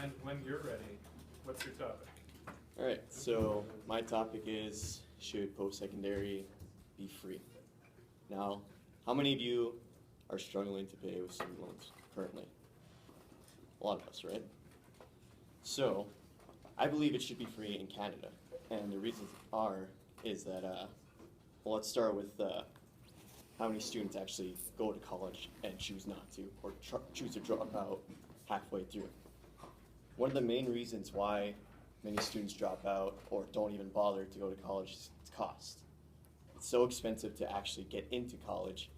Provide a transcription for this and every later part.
And when you're ready, what's your topic? All right, so my topic is, should post-secondary be free? Now, how many of you are struggling to pay with student loans currently? A lot of us, right? So, I believe it should be free in Canada, and the reasons is that, well, let's start with how many students actually go to college and choose not to, or choose to drop out halfway through. One of the main reasons why many students drop out or don't even bother to go to college is cost. It's so expensive to actually get into college,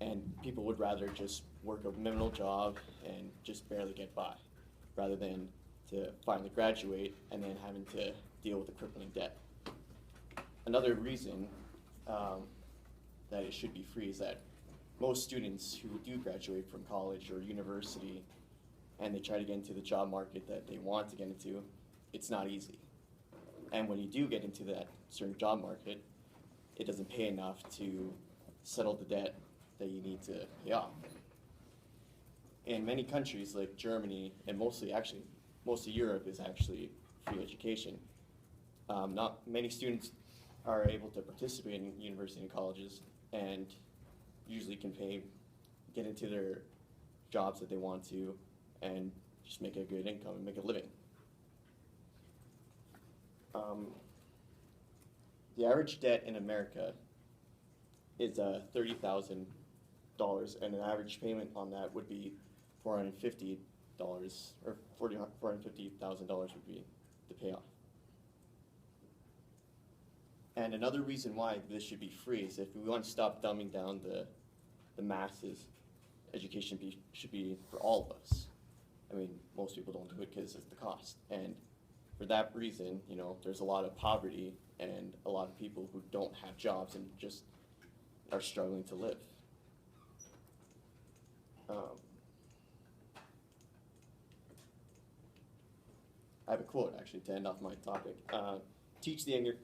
and people would rather just work a minimal job and just barely get by, rather than to finally graduate and then having to deal with the crippling debt. Another reason that it should be free is that most students who do graduate from college or university and they try to get into the job market that they want to get into, it's not easy. And when you do get into that certain job market, it doesn't pay enough to settle the debt that you need to pay off. In many countries like Germany, and most of Europe is actually free education. Not many students are able to participate in university and colleges, and usually can get into their jobs that they want to, and just make a good income and make a living. The average debt in America is $30,000, and an average payment on that would be $450, or $450,000 would be the payoff. And another reason why this should be free is if we want to stop dumbing down the masses, education should be for all of us. I mean, most people don't do it because of the cost. And for that reason, there's a lot of poverty and a lot of people who don't have jobs and just are struggling to live. I have a quote, actually, to end off my topic. Teach the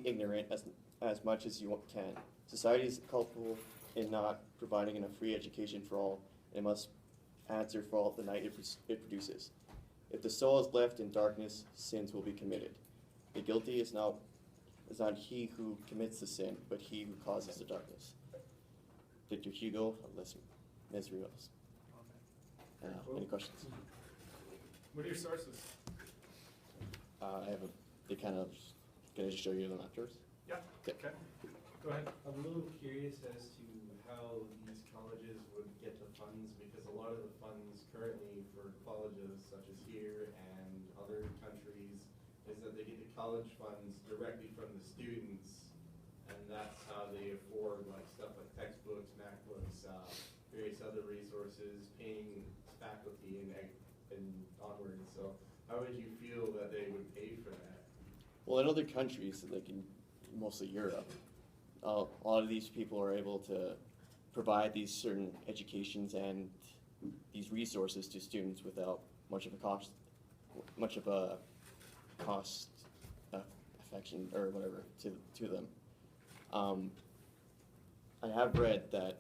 ignorant as much as you can. Society is culpable in not providing enough free education for all, and must answer for all the night it produces. If the soul is left in darkness, sins will be committed. The guilty is not he who commits the sin, but he who causes the darkness. Victor Hugo of Les Miserables. Any questions? What are your sources? Can I just show you them afterwards? Yeah. Okay. Go ahead. I'm a little curious as to how these colleges would get the funds, because a lot of the funds currently for colleges such as here and other countries is that they get the college funds directly from the students, and that's how they afford stuff like textbooks, MacBooks, various other resources, paying faculty and onward. So how would you feel that they would pay for that? Well, in other countries, like in mostly Europe, a lot of these people are able to provide these certain educations and these resources to students without much of a cost affection or whatever to them. I have read that.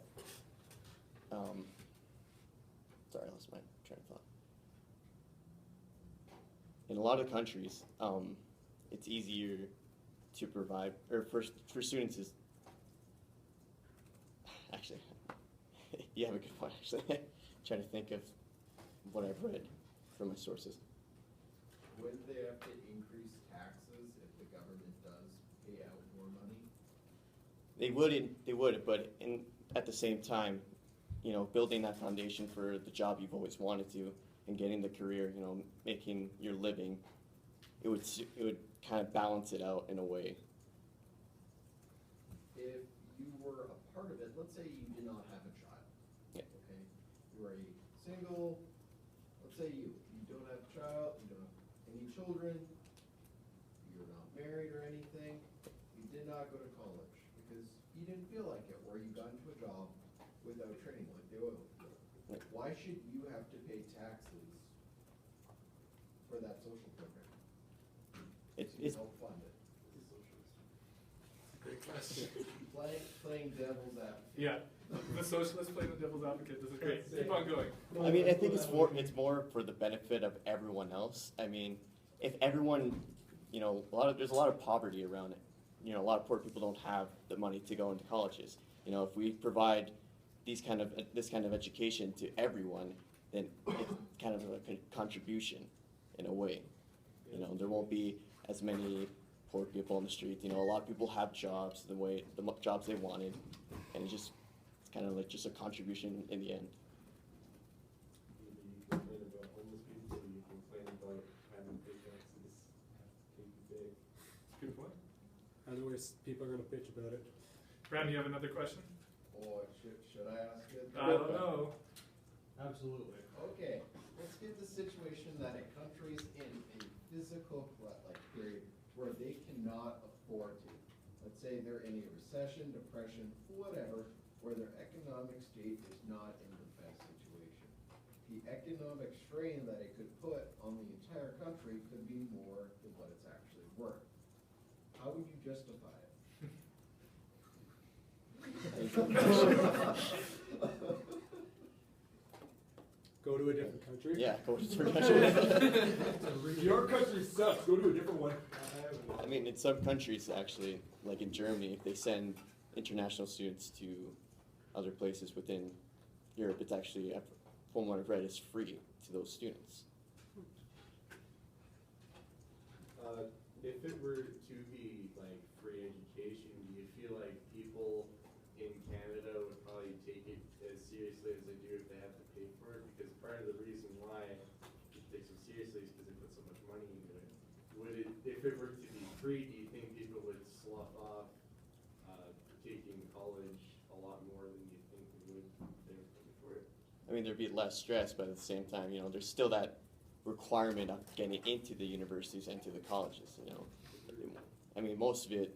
Sorry, I lost my train of thought. In a lot of countries, it's easier to provide, or for students is, actually, you have a good point, actually. Trying to think of what I've read from my sources. Would they have to increase taxes if the government does pay out more money? They would, but at the same time, building that foundation for the job you've always wanted to, and getting the career, making your living, it would kind of balance it out in a way. If you were a part of it, let's say you did not have a child. Yeah. Okay. You are single. Let's say you don't have a child. You don't have any children. You're not married or anything. You did not go to college because you didn't feel like it, or you got into a job without training like the oil field. Yeah. Why should you have to pay taxes for that social program? It's Help fund it. Great question. Playing devil's advocate. Yeah. The socialist playing the devil's advocate. This is great. Keep on going. I mean, I think it's more for the benefit of everyone else. I mean, if everyone, you know, there's a lot of poverty around it. You know, a lot of poor people don't have the money to go into colleges. You know, if we provide this kind of education to everyone, then it's kind of like a contribution in a way. You know, there won't be as many poor people on the street. You know, a lot of people have jobs the jobs they wanted, and it's kind of like just a contribution in the end. You complain about homeless people, you complain about having big taxes, take it big. Good point. Otherwise, people are going to bitch about it. Brandon, you have another question? Or should I ask it? I don't know. Absolutely. Okay, let's get the situation that a country's in a physical period where they cannot afford to. Let's say they're in a recession, depression, whatever, where their economic state is not in the best situation. The economic strain that it could put on the entire country could be more than what it's actually worth. How would you justify it? Go to a different country. Yeah, go to a different country. Your country sucks. Go to a different one. I mean, in some countries, actually, like in Germany, if they send international students to other places within Europe, it's actually, from what I've read, is free to those students. If it were to be like free education, do you feel like people in Canada would probably take it as seriously as they do if they have to pay for it? Because part of the reason why people take so seriously is because they put so much money into it. If it were to be free, do you think people would slough off taking college a lot more than you think they would if they were paying for it? I mean, there'd be less stress, but at the same time, you know, there's still that requirement of getting into the universities and to the colleges, you know. I mean, most of it,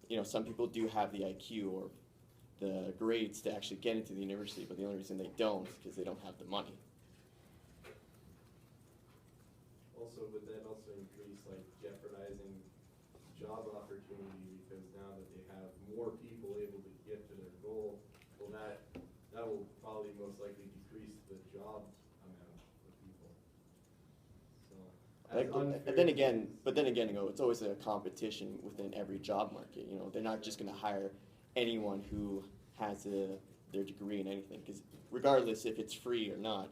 you know, some people do have the IQ or the grades to actually get into the university, but the only reason they don't is because they don't have the money. Also, would that also increase like jeopardizing job opportunity because now that they have more people able to get to their goal, well that will probably most likely decrease the job amount of people. So But then again, you know, it's always a competition within every job market. You know, they're not just going to hire anyone who has their degree in anything, because regardless if it's free or not,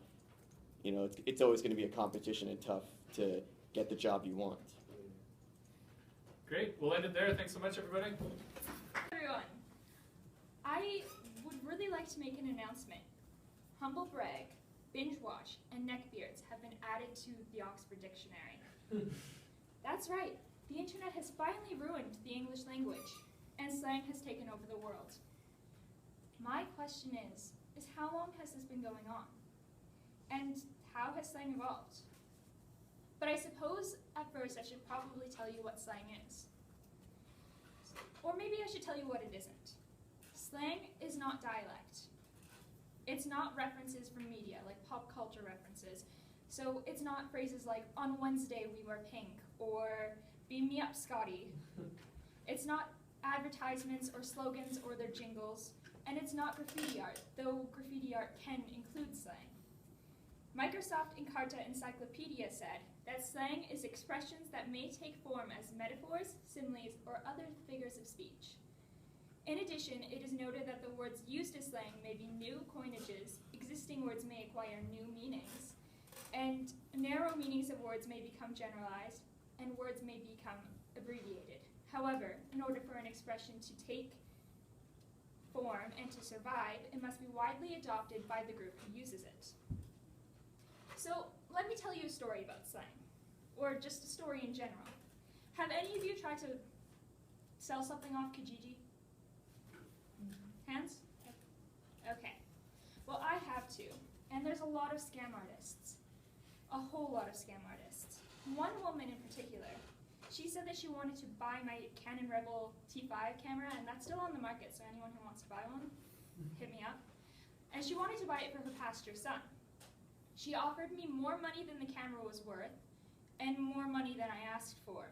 you know, it's always going to be a competition and tough to get the job you want. Great. We'll end it there. Thanks so much, everybody. Everyone, I would really like to make an announcement. Humble brag, binge watch, and neckbeards have been added to the Oxford Dictionary. That's right, the internet has finally ruined the English language, and slang has taken over the world. My question is how long has this been going on? And how has slang evolved? But I suppose at first I should probably tell you what slang is. Or maybe I should tell you what it isn't. Slang is not dialect. It's not references from media, like pop culture references. So it's not phrases like, on Wednesday we wear pink, or beam me up, Scotty. It's not advertisements or slogans or their jingles, and it's not graffiti art, though graffiti art can include slang. Microsoft Encarta Encyclopedia said that slang is expressions that may take form as metaphors, similes, or other figures of speech. In addition, it is noted that the words used as slang may be new coinages, existing words may acquire new meanings, and narrow meanings of words may become generalized, and words may become abbreviated. However, in order for an expression to take form and to survive, it must be widely adopted by the group who uses it. So, let me tell you a story about slang, or just a story in general. Have any of you tried to sell something off Kijiji? Hands? Okay. Well, I have too, and there's a lot of scam artists. A whole lot of scam artists. One woman in particular, she said that she wanted to buy my Canon Rebel T5 camera, and that's still on the market, so anyone who wants to buy one, hit me up. And she wanted to buy it for her pastor son. She offered me more money than the camera was worth, and more money than I asked for.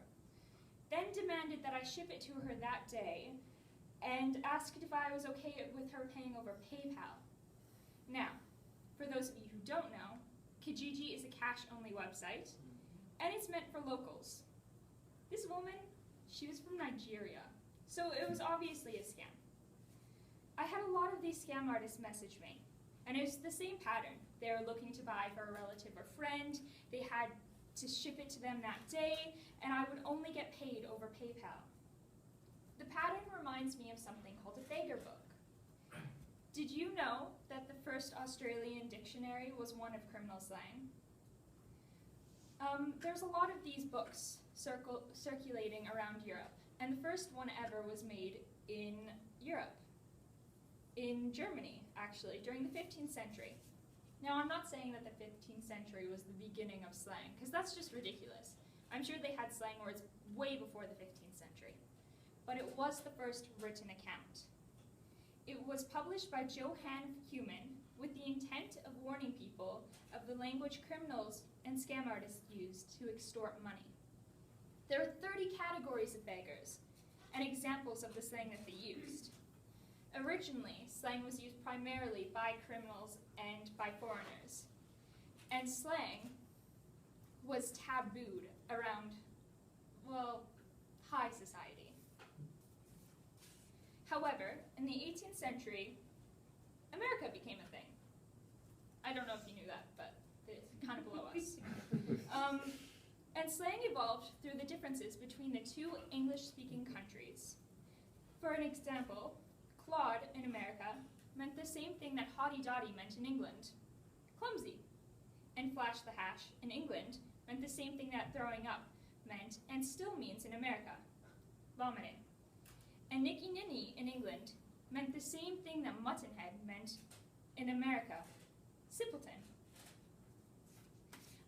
Then demanded that I ship it to her that day, and asked if I was okay with her paying over PayPal. Now, for those of you who don't know, Kijiji is a cash-only website, and it's meant for locals. This woman, she was from Nigeria, so it was obviously a scam. I had a lot of these scam artists message me, and it was the same pattern. They were looking to buy for a relative or friend, they had to ship it to them that day, and I would only get paid over PayPal. The pattern reminds me of something called a beggar book. Did you know that the first Australian dictionary was one of criminal slang? There's a lot of these books circulating around Europe, and the first one ever was made in Europe, in Germany, actually, during the 15th century. Now, I'm not saying that the 15th century was the beginning of slang, because that's just ridiculous. I'm sure they had slang words way before the 15th century, but it was the first written account. It was published by Johann Human with the intent of warning people of the language criminals and scam artists used to extort money. There are 30 categories of beggars and examples of the slang that they used. Originally, slang was used primarily by criminals and by foreigners, and slang was tabooed around, well, high society. However, in the 18th century, America became a thing. I don't know if you knew that, but it's kind of below us. And slang evolved through the differences between the two English-speaking countries. For an example, Claude in America meant the same thing that hotty-dotty meant in England, clumsy. And flash the hash in England meant the same thing that throwing up meant and still means in America, vomiting. And Nicky Ninny in England meant the same thing that muttonhead meant in America, simpleton.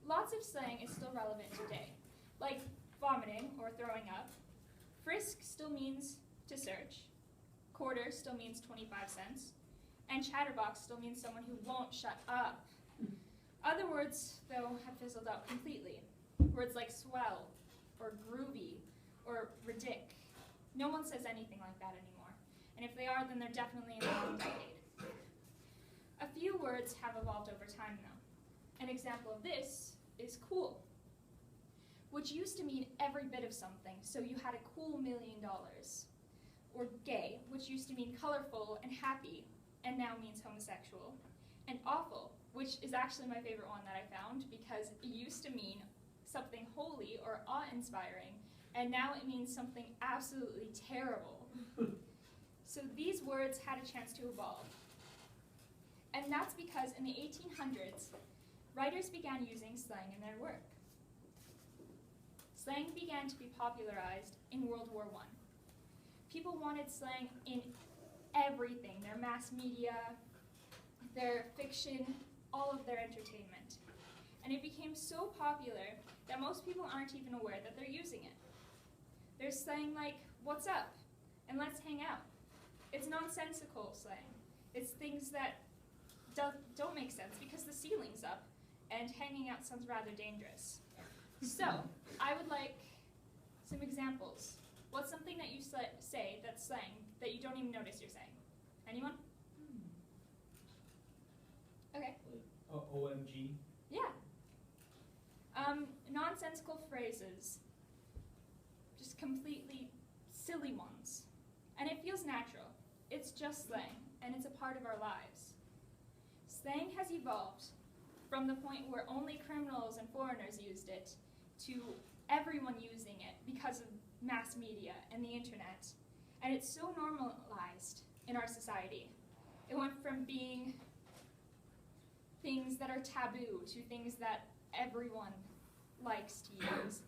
Lots of slang is still relevant today, like vomiting or throwing up. Frisk still means to search. Quarter still means 25 cents. And chatterbox still means someone who won't shut up. Other words, though, have fizzled out completely. Words like swell, or groovy, or ridic. No one says anything like that anymore. And if they are, then they're definitely in the wrong decade. A few words have evolved over time, though. An example of this is cool, which used to mean every bit of something, so you had a cool $1 million. Or gay, which used to mean colorful and happy, and now means homosexual. And awful, which is actually my favorite one that I found, because it used to mean something holy or awe-inspiring, and now it means something absolutely terrible. So these words had a chance to evolve. And that's because in the 1800s, writers began using slang in their work. Slang began to be popularized in World War I. People wanted slang in everything, their mass media, their fiction, all of their entertainment. And it became so popular that most people aren't even aware that they're using it. There's slang like, "What's up?" and "Let's hang out." It's nonsensical slang. It's things that don't make sense because the ceiling's up and hanging out sounds rather dangerous. So, I would like some examples. What's something that you say that's slang that you don't even notice you're saying? Anyone? Okay. OMG. Yeah. Nonsensical phrases. Just completely silly ones. And it feels natural. It's just slang, and it's a part of our lives. Slang has evolved from the point where only criminals and foreigners used it to everyone using it because of mass media and the internet. And it's so normalized in our society. It went from being things that are taboo to things that everyone likes to use.